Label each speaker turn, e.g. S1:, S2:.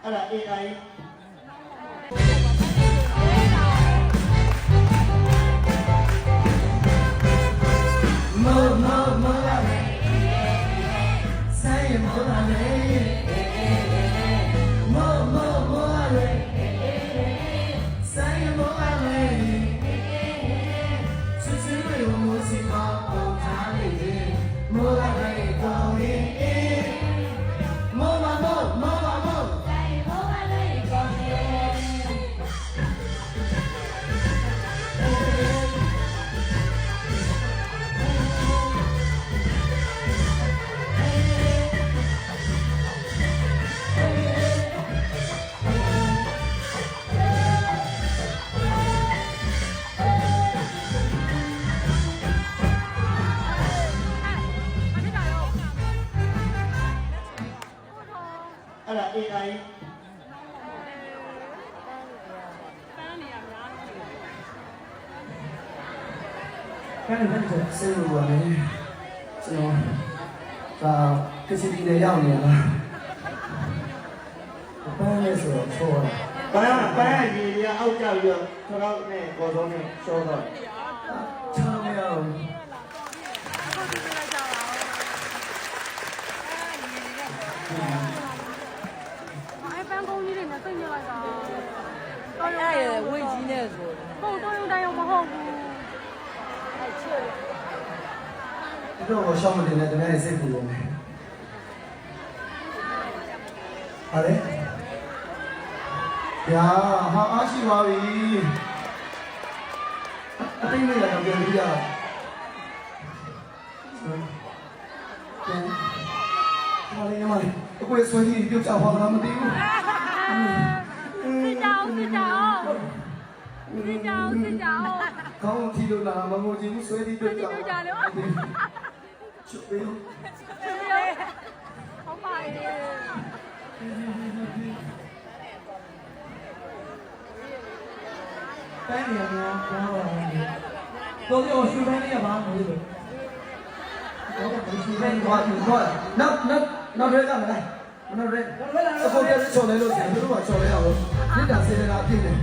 S1: အဲ့ဒါ AI
S2: မောလာလေဆိုင်မောလာလေမောလာလေဆိုင်မောလာလေချစ်ချစ်လို့မိုးစီမောပေါ်ထားလေမောလာလေကောင်းလေမောဆိုင်မောလာလေကောင်းလေ
S1: အဲ့ဒါ AI
S2: အဲ့ဒါလည်းဆေးလို့ပါလေကျွန်တော်ဒါကစီတီနဲ့ရောက်နေတာပန်းလဲဆိုတော့ချောတာ
S1: ပန်းရေရအောက်ကျပြီးတော့ထောက်နဲ့ကော်စောနဲ့ရှောတော့
S2: ချောမရဘူး
S3: 哎，办公室里面整起来个，
S4: 那也危机呢说的。
S3: 好多有单有不好不？
S2: ဒီတော့我ရှောင်းမတင်တဲ့တကယ်စိတ်ပူနေတယ်ဟာလေညာဟာအားရှိပါပြီအသိနေလည်းပြန်ပြီးရဟာလေမလေးအကွေဆွေးကြီးပြုတ်ကြပါလားမသိဘူး
S3: 睡觉睡觉，睡觉睡觉，
S2: ကောင်းထီလို့လားမငိုချင်ဘူးဆွေးကြီးပြုတ်ကြပါ
S3: 睡觉了，
S2: ချွတ်ပေးလို့
S3: 好怕耶！
S2: ပန်းနေရများကျောင်းပါမယ်တော့ဒီရွှေပန်းလေးကဘာမလို့လဲတော့ရွှေပန်းတော့နောက်ရဲကြမလားနောက်ရဲအခုတည်းချော်လဲလို့ဆိုရင်တို့ကချော်လဲအောင်လို့မြစ်တာစေတနာပြည့်တယ်